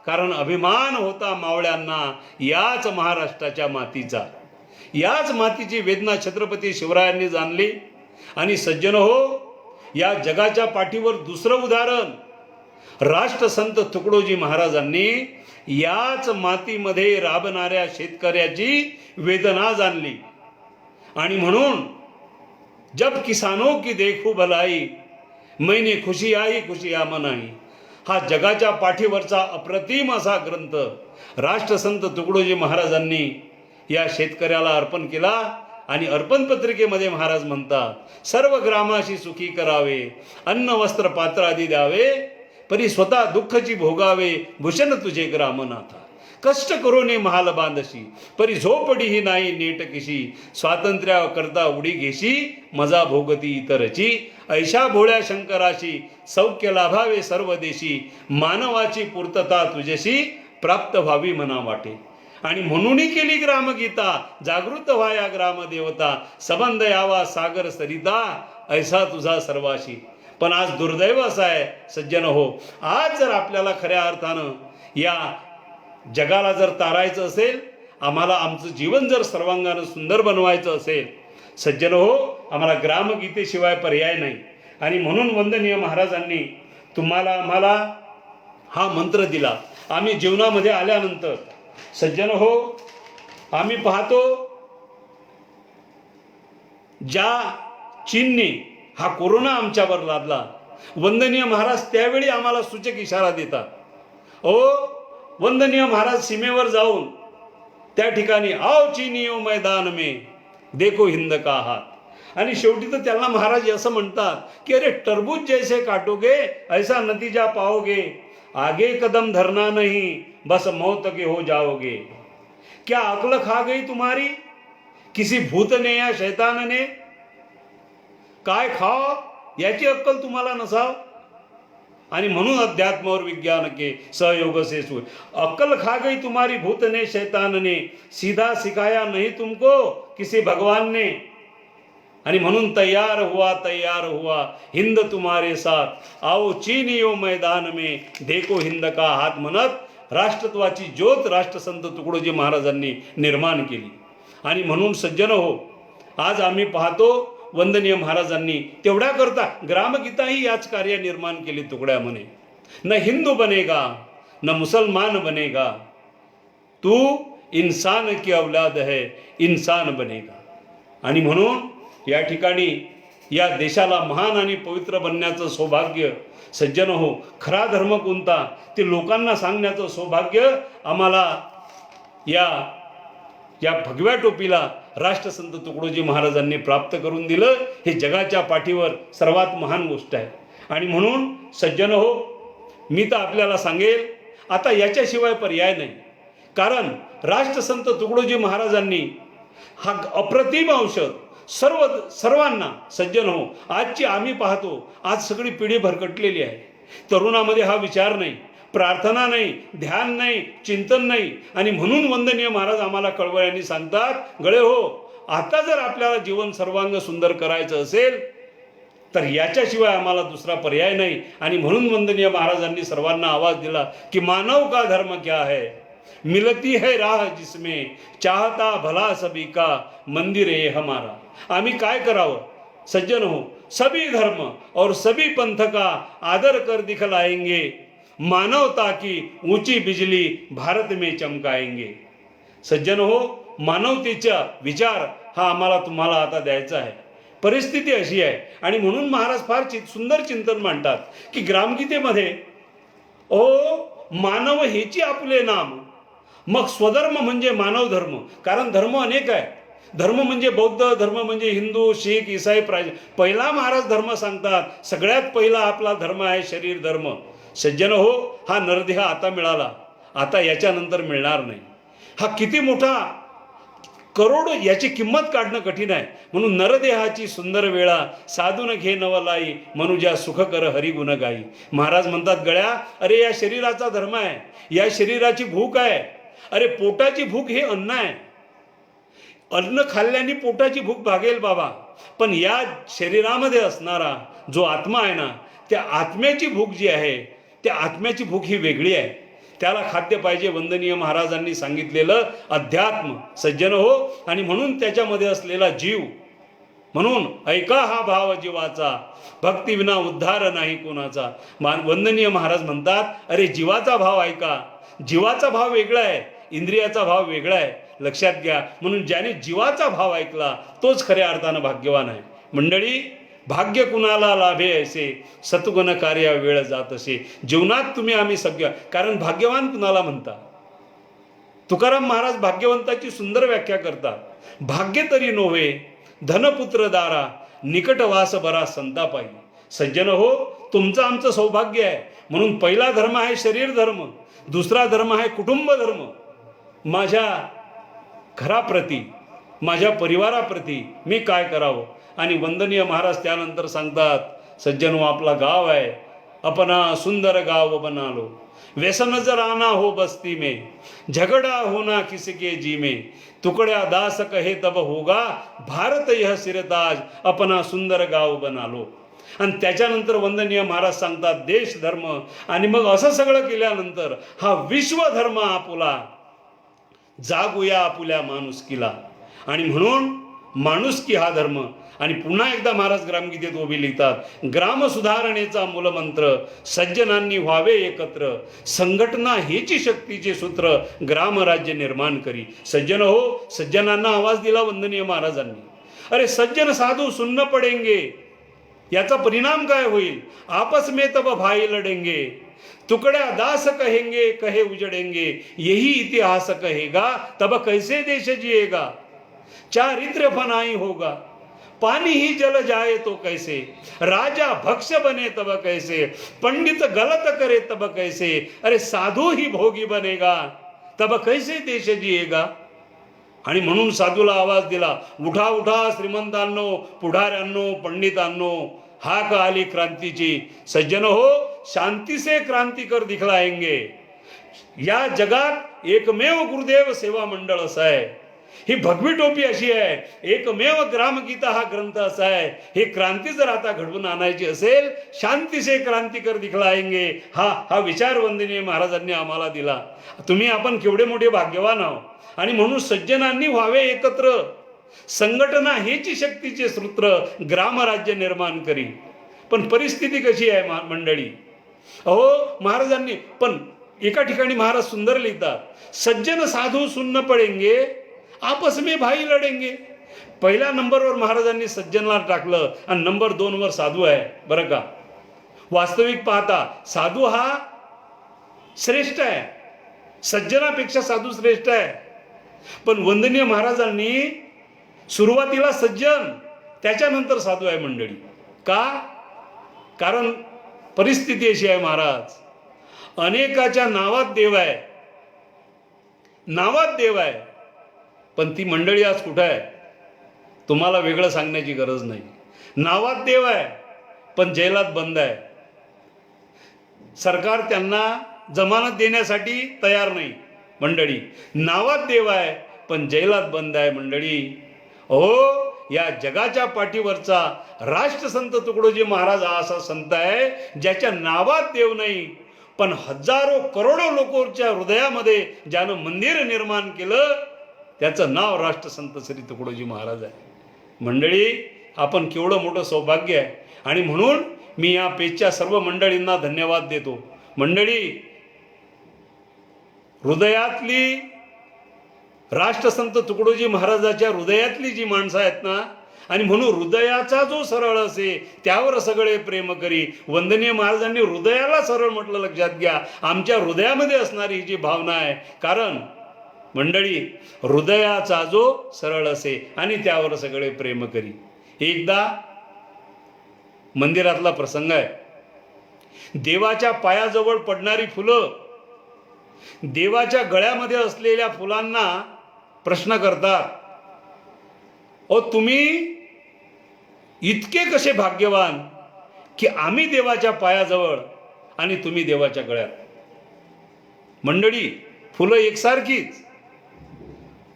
कारण अभिमान होता मावळ्यांना याच महाराष्ट्राच्या मातीचा. याच मातीची वेदना छत्रपती शिवरायांनी जाणली. आणि सज्जन हो, या जगाच्या पाठीवर दुसरं उदाहरण राष्ट्रसंत तुकडोजी महाराजांनी याच मातीमध्ये राबणाऱ्या शेतकऱ्याची वेदना जाणली. आणि म्हणून जब किसानों की देखू भलाई, मैंने खुशी आई खुशियाँ मनाई, हा जगाच्या पाठीवरचा अप्रतिम असा ग्रंथ राष्ट्रसंत तुकडोजी महाराजांनी या शेतकऱ्याला अर्पण केला. आणि अर्पण पत्रिकेमध्ये महाराज म्हणतात, सर्व ग्रामाशी सुखी करावे, अन्न वस्त्र पात्र आदी द्यावे, परी स्वतः दुःखची भोगावे, भूषण तुझे ग्रामनाथा. कष्ट करोने महाल बांधशी, परी झोपडी ही नाही नीट किशी, स्वातंत्र्या करता उडी घेशी, मजा भोगती इतरची, ऐशा भोळ्या शंकराशी, सौख्य लाभावे सर्व देशी, मानवाची पूर्तता तुझ्याशी, प्राप्त व्हावी मना वाटे. आणि म्हणून केली ग्रामगीता, जागृत व्हाया ग्रामदेवता, संबंध यावा सागर सरिता, ऐसा तुझा सर्वाशी. पण आज दुर्दैव असं आहे सज्जन हो, आज जर आपल्याला खऱ्या अर्थानं या जगाला जर तारायचं असेल, आम्हाला आमचं जीवन जर सर्वांगानं सुंदर बनवायचं असेल, सज्जन हो, आम्हाला ग्रामगीतेशिवाय पर्याय नाही. आणि म्हणून वंदनीय महाराजांनी तुम्हाला आम्हाला हा मंत्र दिला. आम्ही जीवनामध्ये आल्यानंतर सज्जन हो, आम्ही पाहतो ज्या चीनने हा कोरोना आमच्यावर लादला, वंदनीय महाराज त्यावेळी आम्हाला सूचक इशारा देतात. ओ वंदनीय महाराज सीमेवर जाऊन त्या ठिकाणी आओ चीनियो मैदान में देखो हिंद का हात, आणि शेवटी तर त्यांना महाराज असं म्हणतात की अरे टरबूज जैसे काटोगे ऐसा नतीजा पाओगे, आगे कदम धरना नहीं बस मौत के हो जाओगे. क्या अक्ल खा गई तुम्हारी किसी भूत ने या शैतान ने, काय खाओ याची अक्कल तुम्हाला नसाव. आणि म्हणून अध्यात्म और विज्ञान के सहयोग से सुर, अक्ल खा गई तुम्हारी भूत ने शैतान ने, सीधा सिखाया नहीं तुमको किसी भगवान ने. आणि म्हणून तैयार हुआ हिंद तुम्हारे साथ, आओ चीनियो मैदान में देखो हिंद का हात म्हणत राष्ट्रत्वाची ज्योत राष्ट्रसंत तुकडोजी महाराजांनी निर्माण केली. आणि म्हणून सज्जन हो, आज आम्ही पाहतो वंदनीय महाराजांनी तेवढ्या करता ग्रामगीताही याच कार्य निर्माण केली तुकड्या म्हणे. न हिंदू बनेगा न मुसलमान बनेगा, तू इंसान की औलाद है इंसान बनेगा. आणि म्हणून या ठिकाणी या देशाला महान आणि पवित्र बनण्याचं सौभाग्य सज्जन हो, खरा धर्म कोणता ते लोकांना सांगण्याचं सौभाग्य आम्हाला या भगव्या टोपीला राष्ट्रसंत तुकडोजी महाराजांनी प्राप्त करून दिलं. हे जगाच्या पाठीवर सर्वात महान गोष्ट आहे. आणि म्हणून सज्जन हो, मी तर आपल्याला सांगेल आता याच्याशिवाय पर्याय नाही. कारण राष्ट्रसंत तुकडोजी महाराजांनी हा अप्रतिम औषध सर्वांना सज्जन हो, आजची आम्ही पाहतो आज सगळी पिढी भरकटलेली आहे. तरुणामध्ये हा विचार नाही, प्रार्थना नाही, ध्यान नाही, चिंतन नाही. आणि म्हणून वंदनीय महाराज आम्हाला कळवळ्यांनी सांगतात, गळे हो, आता जर आपल्याला जीवन सर्वांग सुंदर करायचं असेल तर याच्याशिवाय आम्हाला दुसरा पर्याय नाही. आणि म्हणून वंदनीय महाराजांनी सर्वांना आवाज दिला की मानव का धर्म क्या है, मिलती है राह जिसमें चाहता भला सभी का मंदिर है हमारा. आम्ही काय करावं सज्जन हो, सभी धर्म और सभी पंथ का आदर कर दिखलाएंगे, मानवता की ऊंची बिजली भारत में चमकाएंगे. सज्जन हो, मानवतेचा विचार हा आम्हाला तुम्हाला आता द्यायचा आहे. परिस्थिती अशी आहे. आणि म्हणून महाराज फार सुंदर चिंतन मांडतात की ग्रामगीतेमध्ये ओ मानव हेची आपले नाम, मग स्वधर्म म्हणजे मानव धर्म. कारण धर्म अनेक आहे. धर्म म्हणजे बौद्ध धर्म म्हणजे हिंदू, शीख, ईसाई. पहिला महाराज धर्म सांगतात, सगळ्यात पहिला आपला धर्म आहे शरीर धर्म. सज्जन हो, हा नरदेह आता मिळाला, आता याच्यानंतर मिळणार नाही. हा किती मोठा करोड, याची किंमत काढणं कठीण आहे. म्हणून नरदेहाची सुंदर वेळा साधून घे नवलाई, मनुजा सुख कर हरिगुण गाई. महाराज म्हणतात, गळ्या अरे या शरीराचा धर्म आहे, या शरीराची भूक आहे. अरे पोटाची भूक हे अन्न आहे, अन्न खाल्ल्याने पोटाची भूक भागेल बाबा. पण या शरीरामध्ये असणारा जो आत्मा आहे ना, त्या आत्म्याची भूक जी आहे, त्या आत्म्याची भूक ही वेगळी आहे. त्याला खाद्य पाहिजे. वंदनीय महाराजांनी सांगितलेलं अध्यात्म सज्जन हो. आणि म्हणून त्याच्यामध्ये असलेला जीव, म्हणून ऐका हा भाव जीवाचा, भक्ती विना उद्धार नाही कोणाचा. वंदनीय महाराज म्हणतात, अरे जीवाचा भाव ऐका. जीवाचा भाव वेगळा आहे, इंद्रियाचा भाव वेगळा आहे, लक्षात घ्या. म्हणून ज्याने जीवाचा भाव ऐकला तोच खऱ्या अर्थानं भाग्यवान आहे. मंडळी, भाग्य कुणाला लाभे ऐसे, सत्गुण कार्या वेळ जात असे. जीवनात तुम्ही आम्ही सगळं, कारण भाग्यवान कुणाला म्हणता. तुकाराम महाराज भाग्यवंताची सुंदर व्याख्या करतात. भाग्य तरी नोव्हे धनपुत्र दारा, निकटवास बरा संतापाई. सज्जन हो, तुमचं आमचं सौभाग्य आहे. म्हणून पहिला धर्म आहे शरीर धर्म, दुसरा धर्म आहे कुटुंब धर्म. माझ्या घराप्रती, माझ्या परिवाराप्रती मी काय करावं. आणि वंदनीय महाराज त्यानंतर सांगतात, सज्जनो आपला गाव आहे, अपना सुंदर गाव बना लो, व्यसन जर आना हो बस्ती में, झगड़ा होना किसके जी में, तुकड्या दास कहे तब होगा, भारत यह सिरताज, अपना सुंदर गाव बना लो. आणि त्याच्यानंतर वंदनीय महाराज सांगतात देश धर्म. आणि मग असं सगळं केल्यानंतर हा विश्वधर्म आपुला, जागूया आपुल्या माणुसकीला. आणि म्हणून माणुसकी हा धर्म. आणि पुन्हा एकदा महाराज ग्रामगीतेत उभी लिहितात, ग्राम सुधारणेचा मूलमंत्र, सज्जनांनी व्हावे एकत्र, संघटना हेची शक्तीचे सूत्र, ग्रामराज्य निर्माण करी. सज्जन हो, सज्जनांना आवाज दिला वंदनीय महाराजांनी. अरे सज्जन साधू सुन्न पडेंगे, याचा परिणाम काय होईल. आपस में तब भाई लढेंगे, टुकड़ा दास कहेंगे कहे उजड़ेंगे, यही इतिहास कहेगा तब कैसे देश जिएगा। चारित्र फनाई होगा, पानी ही जल जाए तो कैसे, राजा भक्ष बने तब कैसे, पंडित गलत करे तब कैसे, अरे साधू ही भोगी बनेगा तब कैसे देश जिएगा। आणि म्हणून साधूला आवाज दिला, उठा उठा श्रीमंतांनो, पुढाऱ्यांनो, पंडितांनो, हाक आली क्रांतीची। सज्जन हो, शांती से क्रांती कर दिखलाएंगे। या जगात एकमेव गुरुदेव सेवा मंडळ असं आहे, ही भगवी टोपी अशी आहे, एकमेव ग्रामगीता हा ग्रंथ असा आहे। ही क्रांती जर आता घडवून आणायची असेल, शांती से क्रांती कर दिखलाएंगे, हा विचार वंदनीय महाराजांनी आम्हाला दिला। तुम्ही आपण केवढे मोठे भाग्यवान आहोत। आणि म्हणून सज्जनांनी व्हावे एकत्र, संघटना हेची शक्तीचे सूत्र ग्रामराज्य निर्माण करी। पण परिस्थिती कशी आहे मंडळी, अहो महाराजांनी पण एका ठिकाणी महाराज सुंदर लिहितात, सज्जन साधू सुन्न पडेंगे आपस में भाई लढेंगे। पहिल्या नंबरवर महाराजांनी सज्जनला टाकलं आणि नंबर 2 वर साधू आहे बरं का। वास्तविक पाहता साधू हा श्रेष्ठ आहे, सज्जनापेक्षा साधू श्रेष्ठ आहे। पण वंदनीय महाराजांनी सुरुवातीला सज्जन, त्याच्यानंतर साधू आहे मंडळी। का? कारण परिस्थिती अशी आहे महाराज, अनेकाच्या नावात देव आहे, नावात देव आहे, पण ती मंडळी आज कुठं आहे तुम्हाला वेगळं सांगण्याची गरज नाही। नावात देव आहे पण जेलात बंद आहे, सरकार त्यांना जमानत देण्यासाठी तयार नाही मंडळी। नावात देव आहे पण जेलात बंद आहे मंडळी। हो, या जगाच्या पाठीवरचा राष्ट्रसंत तुकडोजी महाराज हा असा संत आहे ज्याच्या नावात देव नाही, पण हजारो करोडो लोकांच्या हृदयामध्ये ज्यानं मंदिर निर्माण केलं, त्याचं नाव राष्ट्रसंत श्री तुकडोजी महाराज आहे। मंडळी, आपण केवढं मोठं सौभाग्य आहे। आणि म्हणून मी या पेजच्या सर्व मंडळींना धन्यवाद देतो। मंडळी, हृदयातली राष्ट्रसंत तुकडोजी महाराजाच्या हृदयातली जी माणसं आहेत ना, आणि म्हणून हृदयाचा जो सरळ असे त्यावर सगळे प्रेम करी। वंदनीय महाराजांनी हृदयाला सरळ म्हटलं, लक्षात घ्या, आमच्या हृदयामध्ये असणारी ही जी भावना आहे। कारण मंडळी, हृदयाचा जो सरळ असे आणि त्यावर सगळे प्रेम करी। एकदा मंदिरातला प्रसंग आहे, देवाच्या पायाजवळ पडणारी फुलं देवाच्या गळ्यामध्ये असलेल्या फुलांना प्रश्न करतात, ओ तुम्ही इतके कसे भाग्यवान की आम्ही देवाच्या पायाजवळ आणि तुम्ही देवाच्या गळ्यात। मंडळी, फुलं एकसारखीच,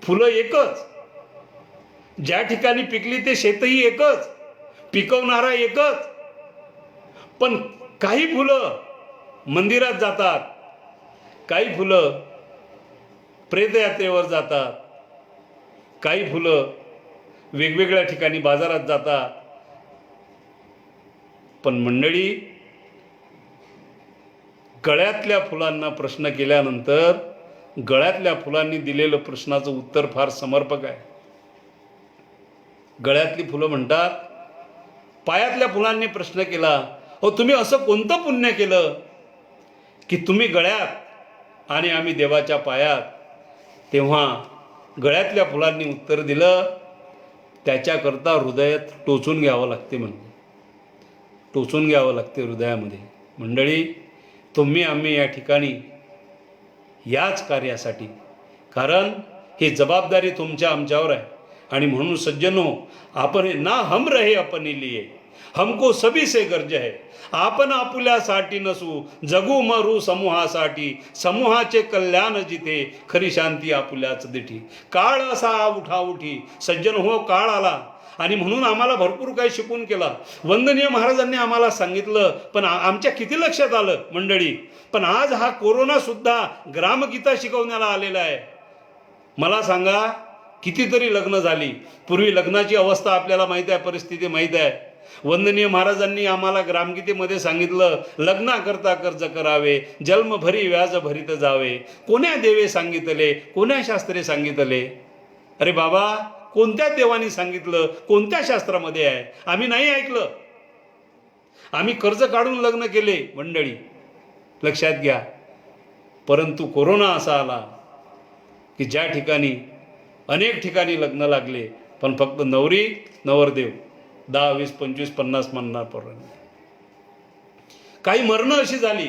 फुलं एकच, ज्या ठिकाणी पिकली ते शेतही एकच, पिकवणारा एकच, पण काही फुलं मंदिरात जातात, काही फुलं प्रेतयात्रेवर जातात, काही फुलं वेगवेगळ्या ठिकाणी बाजारात जातात। पण मंडळी, गळ्यातल्या फुलांना प्रश्न केल्यानंतर गळ्यातल्या फुलांनी दिलेलं प्रश्नाचं उत्तर फार समर्पक आहे। गळ्यातली फुलं म्हणतात, पायातल्या फुलांनी प्रश्न केला, हो तुम्ही असं कोणतं पुण्य केलं की तुम्ही गळ्यात आणि आम्ही देवाच्या पायात? तेव्हा गळ्यातल्या फुलांनी उत्तर दिलं, त्याच्याकरता हृदयात टोचून घ्यावं लागते, म्हणजे टोचून घ्यावं लागते हृदयामध्ये। मंडळी, तुम्ही आम्ही या ठिकाणी याच कार्यासाठी, कारण ही जबाबदारी तुमच्या आमच्यावर आहे। आणि म्हणून सज्जनो, आपण ना हम रहे अपने लिए, हमको सभी से गर्ज है। आपण आपुल्यासाठी नसू, जगू मरू समूहासाठी, समूहाचे कल्याण जिथे, खरी शांती आपुल्याच देठी। काळ असा उठा उठी, सज्जन हो, काळ आला आणि म्हणून आम्हाला भरपूर काही शिकून केला। वंदनीय महाराजांनी आम्हाला सांगितलं, पण आमच्या किती लक्षात आलं मंडळी। पण आज हा कोरोना सुद्धा ग्रामगीता शिकवण्याला आलेला आहे। मला सांगा, कितीतरी लग्न झाली, पूर्वी लग्नाची अवस्था आपल्याला माहीत आहे, परिस्थिती माहीत आहे। वंदनीय महाराजांनी आम्हाला ग्रामगीतेमध्ये सांगितलं, लग्ना करता कर्ज करावे, जन्म भरी व्याज भरीत जावे, कोण्या देवे सांगितले, कोण्या शास्त्रे सांगितले। अरे बाबा, कोणत्या देवानी सांगितलं, कोणत्या शास्त्रामध्ये आहे? आम्ही नाही ऐकलं, आम्ही कर्ज काढून लग्न केले मंडळी। लक्षात घ्या. परंतु कोरोना असा आला की ज्या ठिकाणी अनेक ठिकाणी लग्न लागले, पण फक्त नवरी नवरदेव 10, 20, 25, 50 म्हणणारपर्यंत. काही मरणं अशी झाली,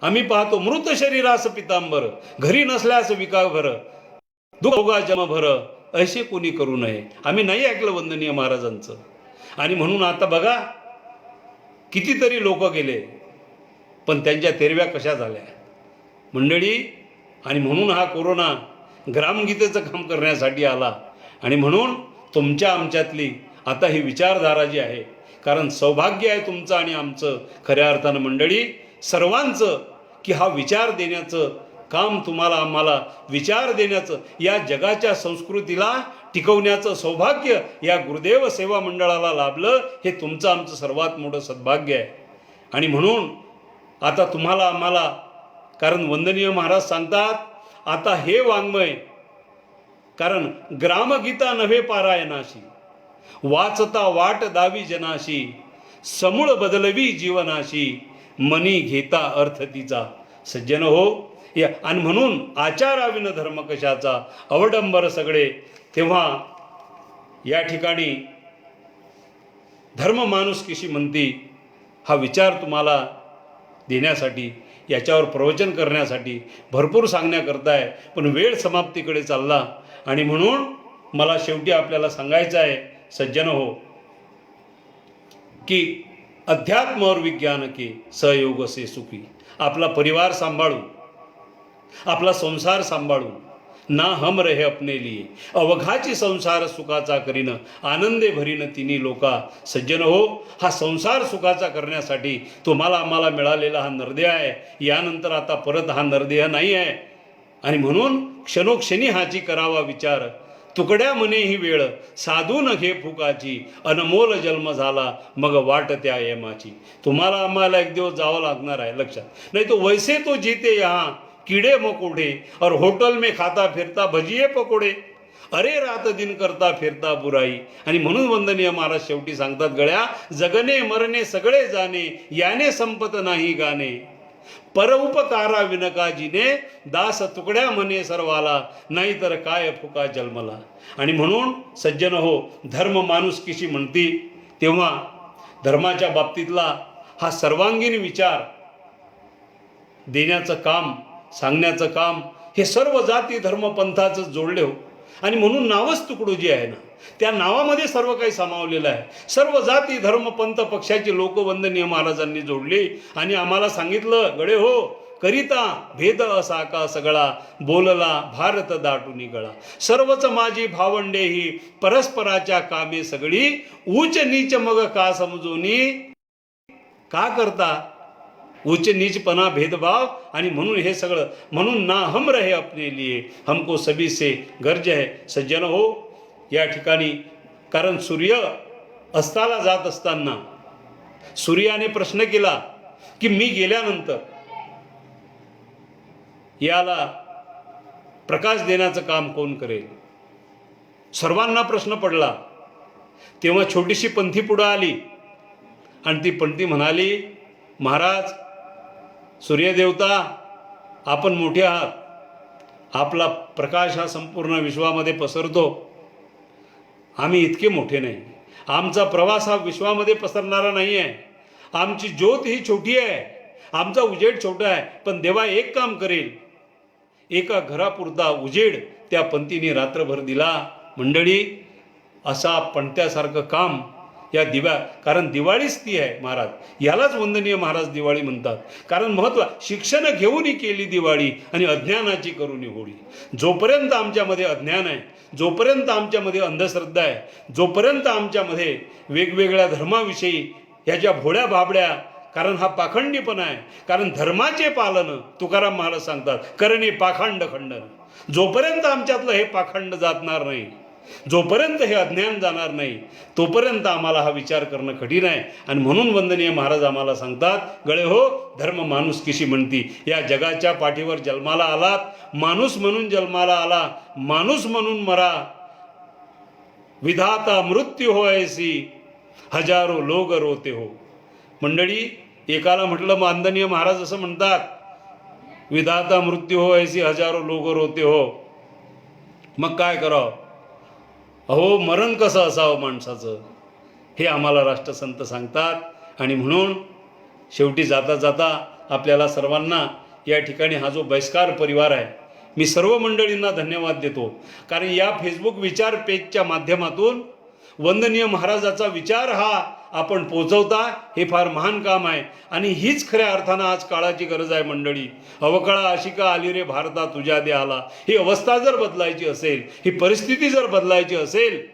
आम्ही पाहतो, मृत शरीरास पितांबर, घरी नसल्यास विकाभर, दुखोगा जन्मभर, असे कोणी करू नये. आम्ही नाही ऐकलं वंदनीय महाराजांचं. आणि म्हणून आता बघा, कितीतरी लोक गेले, पण त्यांच्या तेरव्या कशा झाल्या मंडळी. आणि म्हणून हा कोरोना ग्रामगीतेचं काम करण्यासाठी आला. आणि म्हणून तुमच्या आमच्यातली आता ही विचारधारा जी आहे, कारण सौभाग्य आहे तुमचं आणि आमचं खऱ्या अर्थानं मंडळी सर्वांचं, की हा विचार देण्याचं काम, तुम्हाला आम्हाला विचार देण्याचं, या जगाच्या संस्कृतीला टिकवण्याचं सौभाग्य या गुरुदेव सेवा मंडळाला लाभलं. हे तुमचं आमचं सर्वात मोठं सद्भाग्य आहे. आणि म्हणून आता तुम्हाला आम्हाला, कारण वंदनीय महाराज सांगतात, आता हे वाङ्मय, कारण ग्रामगीता नव्हे पारायणाशी, वाचता वाट दावी जनाशी, समूळ बदलवी जीवनाशी, मनी घेता अर्थ तिचा. सज्जन हो, आणि म्हणून आचाराविन धर्म कशाचा, अवडंबर सगळे. तेव्हा या ठिकाणी धर्म माणूस कशी म्हणती, हा विचार तुम्हाला देण्यासाठी, याच्यावर प्रवचन करण्यासाठी भरपूर सांगण्याकरता आहे, पण वेळ समाप्तीकडे चालला. आणि म्हणून मला शेवटी आपल्याला सांगायचं आहे सज्जन हो, की अध्यात्म और विज्ञान के सहयोग से सुखी. आपला परिवार सांभाळून, आपला संसार सांभाळून, ना हम रहे अपने लिए, अवघाची संसार सुखाचा करीन, आनंदे भरीन तिन्ही लोका. सज्जन हो, हा संसार सुखाचा करण्यासाठी तुम्हाला आम्हाला मिळालेला हा नरदेह आहे. यानंतर आता परत हा नरदेह नाही आहे. आणि म्हणून क्षणोक्षणी हाची करावा विचार, तुकड्या म्हणे ही वेळ, साधू न घे फुकाची, अनमोल जन्म झाला मग वाट त्या यमाची. तुम्हाला आम्हाला एक दिवस जावं लागणार आहे, लक्षात. नाही तो वैसे तो जीते यहाँ कीड़े मकोड़े, और होटल में खाता फिरता भजिये पकोडे, अरे रात दिन करता फिरता बुराई. आणि म्हणून वंदनीय महाराज शेवटी सांगतात, गळ्या जगणे मरणे सगळे जाणे, याने संपत नाही गाणे, परउपकारा विनकाजीने, दास तुकड्या म्हणे सर्वाला, नाहीतर काय फुका जन्मला. आणि म्हणून सज्जन हो, धर्म माणुसकीशी म्हणती, तेव्हा धर्माच्या बाबतीतला हा सर्वांगीण विचार देण्याचं काम, सांगण्याचं काम, हे सर्व जाती धर्मपंथाचं जोडले हो. आणि म्हणून नावच तुकडोजी आहे ना, त्या नावामध्ये सर्व काही सामावलेलं आहे. सर्व जाती धर्मपंथ पक्षाची लोक वंदनीय महाराजांनी जोडली. आणि आम्हाला सांगितलं, गडे हो, करिता भेद असा का सगळा, बोलला भारत दाटूनी गळा, सर्वच माझी भावंडे ही परस्पराच्या कामे सगळी, उच्च नीच मग का समजूनी, का करता उच्च नीचपणा भेदभाव. आणि म्हणून हे सगळं, म्हणून ना हम रहे अपने लिए, हमको सभी से गर्ज है. सज्जन हो, या ठिकाणी कारण सूर्य अस्ताला जात असताना सूर्याने प्रश्न केला की मी गेल्यानंतर याला प्रकाश देण्याचं काम कोण करेल. सर्वांना प्रश्न पडला. तेव्हा छोटीशी पंथी पुढे आली आणि ती पंथी म्हणाली, महाराज, सूर्यदेवता, आपण मोठे आहात, आपला प्रकाश हा संपूर्ण विश्वामध्ये पसरतो, आम्ही इतके मोठे नाही, आमचा प्रवास हा विश्वामध्ये पसरणारा नाही आहे, आमची ज्योत ही छोटी आहे, आमचा उजेड छोटा आहे, पण देवा एक काम करेल, एका घरापुरता उजेड त्या पंथीने रात्रभर दिला. मंडळी, असा पणत्यासारखं काम या दिव्या, कारण दिवाळीच ती आहे महाराज, यालाच वंदनीय महाराज दिवाळी म्हणतात. कारण महत्त्व, शिक्षण घेऊनही केली दिवाळी आणि अज्ञानाची करून होळी. जोपर्यंत आमच्यामध्ये अज्ञान आहे, जोपर्यंत आमच्यामध्ये अंधश्रद्धा आहे, जोपर्यंत आमच्यामध्ये वेगवेगळ्या धर्माविषयी ह्याच्या भोळ्या बाबड्या, कारण हा पाखंडीपणा आहे. कारण धर्माचे पालन तुकाराम महाराज सांगतात, करणे पाखंड खंडन. जोपर्यंत आमच्यातलं हे पाखंड जाणार नाही, जोपर्यंत हे अज्ञान जाणार नाही, तोपर्यंत आम्हाला हा विचार करणं कठीण आहे. आणि म्हणून वंदनीय महाराज आम्हाला सांगतात, गळे हो, धर्म माणुसकीशी म्हणती. या जगाच्या पाठीवर जन्माला आलात, माणूस म्हणून जन्माला आला, माणूस म्हणून मरा, विधाता मृत्यू हो ऐसी, हजारो लोग रोते हो. मंडळी, एकाला म्हटलं माननीय महाराज असं म्हणतात, विधाता मृत्यू हो ऐसी हजारो लोक रोते हो. मग काय करावं? अहो मरण कसं असावं माणसाचं हे आम्हाला राष्ट्रसंत सांगतात. आणि म्हणून शेवटी जाता जाता आपल्याला सर्वांना या ठिकाणी हा जो बहिष्कार परिवार आहे, मी सर्व मंडळींना धन्यवाद देतो. कारण या फेसबुक विचार पेजच्या माध्यमातून वंदनीय महाराजाचा विचार हा आपण पोचवता, हे फार महान काम आहे. आणि हीच खऱ्या अर्थानं आज काळाची गरज आहे मंडळी. अवकाळा अशिका आली रे भारता तुझ्या दे आला. ही अवस्था जर बदलायची असेल, ही परिस्थिती जर बदलायची असेल,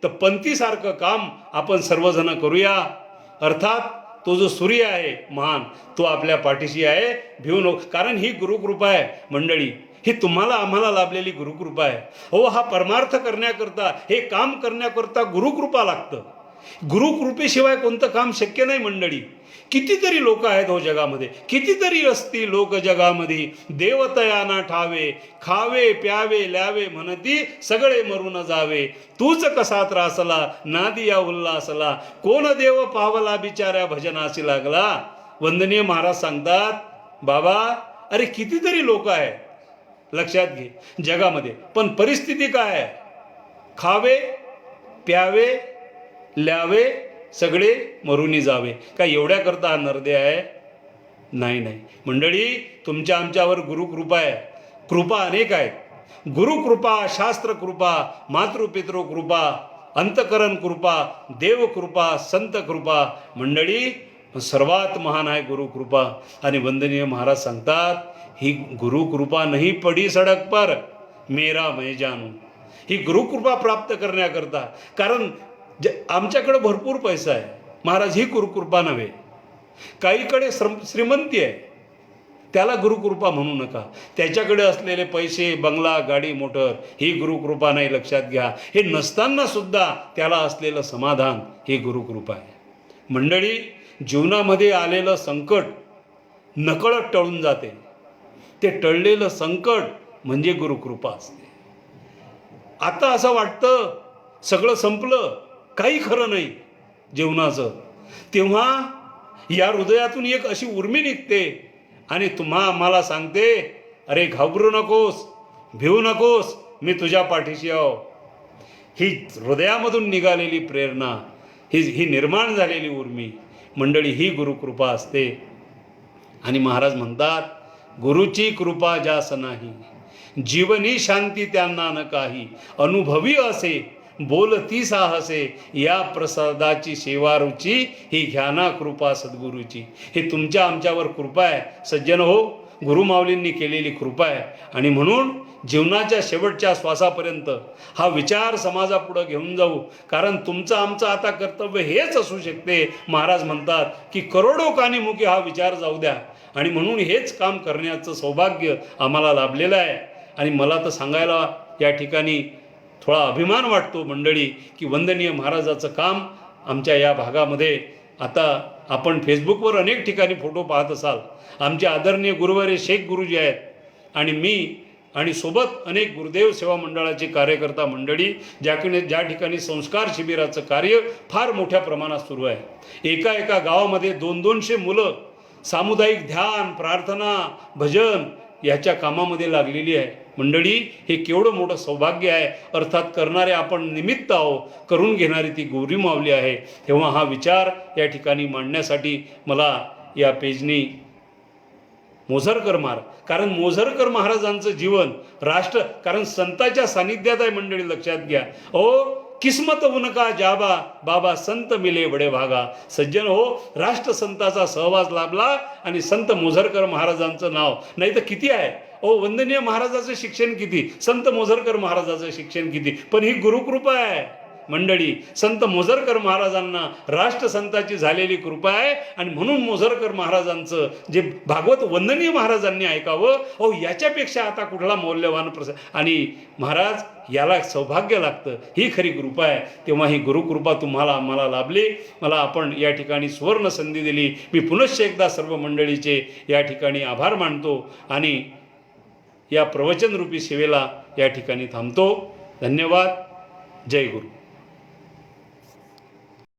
तर पंथीसारखं काम आपण सर्वजण करूया. अर्थात तो जो सूर्य आहे महान, तो आपल्या पाठीशी आहे, भिवू नको. कारण ही गुरुकृपा आहे मंडळी, ही तुम्हाला आम्हाला लाभलेली गुरुकृपा आहे. हो, हा परमार्थ करण्याकरता, हे काम करण्याकरता गुरुकृपा लागतं. गुरुकृपेशिवाय कोणतं काम शक्य नाही मंडळी. कितीतरी लोक आहेत हो जगामध्ये, कितीतरी असती लोक जगामध्ये, देवतया ना ठावे, खावे प्यावे ल्यावे म्हणती सगळे मरून जावे. तूच कसा त्रासला नादिया उल्हासला, कोण देव पावला बिचाऱ्या भजनाशी लागला. वंदनीय महाराज सांगतात, बाबा अरे कितीतरी लोक आहेत, लक्षात घे जगामध्ये, पण परिस्थिती काय आहे? खावे प्यावे ल्यावे सगळे मरुनी जावे. काय एवढ्या करता नरदे आहे? नाही नाही मंडळी, तुमच्या आमच्यावर गुरुकृपा आहे. कृपा अनेक आहेत. गुरुकृपा, शास्त्रकृपा, मातृपितृकृपा, अंतकरण कृपा, देवकृपा, संत कृपा. मंडळी सर्वात महान आहे गुरुकृपा. आणि वंदनीय महाराज सांगतात, ही गुरुकृपा नाही पडी सडक पर मेरा मैं जानू. ही गुरुकृपा प्राप्त करण्याकरता, कारण आमच्याकडे भरपूर पैसा आहे महाराज, ही गुरुकृपा नव्हे. काहीकडे श्रीमंती आहे, त्याला गुरुकृपा म्हणू नका. त्याच्याकडे असलेले पैसे, बंगला, गाडी, मोटर, ही गुरुकृपा नाही, लक्षात घ्या. हे नसताना सुद्धा त्याला असलेलं समाधान, ही गुरुकृपा आहे. मंडळी जीवनामध्ये आलेलं संकट नकळत टळून जाते. ते टळलेलं संकट म्हणजे गुरुकृपा असते. आता असं वाटतं सगळं संपलं, काही खरं नाही जीवनाचं, तेव्हा या हृदयातून एक अशी उर्मी निघते आणि आम्हाला सांगते, अरे घाबरू नकोस, भिवू नकोस, मी तुझ्या पाठीशी आहो. ही हृदयामधून निघालेली प्रेरणा, ही निर्माण झालेली उर्मी मंडळी, ही गुरुकृपा असते. आणि महाराज म्हणतात, गुरुची कृपा जास नाही, जीवनी शांती त्यांना न काही, अनुभवी असे बोलती साहसे, या प्रसादाची सेवा रुची, ही घ्याना कृपा सद्गुरूची. हे तुमच्या आमच्यावर कृपा आहे सज्जन हो, गुरुमाऊलींनी केलेली कृपा आहे. आणि म्हणून जीवनाच्या शेवटच्या श्वासापर्यंत हा विचार समाजापुढं घेऊन जाऊ. कारण तुमचं आमचं आता कर्तव्य हेच असू शकते. महाराज म्हणतात की करोडो कानी मुखे हा विचार जाऊ द्या. आणि म्हणून हेच काम करण्याचं सौभाग्य आम्हाला लाभलेलं आहे. आणि मला तर सांगायला या ठिकाणी थोडा अभिमान वाटतो मंडळी, की वंदनीय महाराजाचं काम आमच्या या भागामध्ये, आता आपण फेसबुकवर अनेक ठिकाणी फोटो पाहत असाल, आमचे आदरणीय गुरुवारे शेख गुरुजी आहेत आणि मी, आणि सोबत अनेक गुरुदेव सेवा मंडळाचे कार्यकर्ता मंडळी, ज्या ठिकाणी संस्कार शिबिराचं कार्य फार मोठ्या प्रमाणात सुरू आहे. एका गावामध्ये 200-200 मुलं सामुदायिक ध्यान, प्रार्थना, भजन याच्या कामामध्ये लागलेली आहे. मंडळी हे केवढं मोठं सौभाग्य आहे. अर्थात करणारे आपण निमित्त आहो, करून घेणारी ती गौरी माऊली आहे. तेव्हा हा विचार या ठिकाणी मांडण्यासाठी मला या पेजनी मोझरकर महाराज, कारण मोझरकर महाराजांचं जीवन राष्ट्र, कारण संताच्या सानिध्यात आहे मंडळी, लक्षात घ्या. ओ किस्मत उनका जाबा बाबा संत मिले बडे भागा. सज्जन हो, राष्ट्रसंताचा सहवास लाभला आणि संत मोझरकर महाराजांचं नाव नाही तर किती आहे. ओ वंदनीय महाराजाचं शिक्षण किती, संत मोझरकर महाराजाचं शिक्षण किती, पण ही गुरुकृपा आहे मंडळी. संत मोझरकर महाराजांना राष्ट्रसंताची झालेली कृपा आहे. आणि म्हणून मोझरकर महाराजांचं जे भागवत वंदनीय महाराजांनी ऐकावं, अहो याच्यापेक्षा आता कुठला मौल्यवान आणि महाराज याला सौभाग्य लागतं, ही खरी कृपा आहे. तेव्हा ही गुरुकृपा तुम्हाला आम्हाला लाभली. मला आपण या ठिकाणी सुवर्ण संधी दिली. मी पुनश्च एकदा सर्व मंडळीचे या ठिकाणी आभार मानतो आणि या प्रवचनरूपी सेवेला या ठिकाणी थांबतो. धन्यवाद. जय गुरु.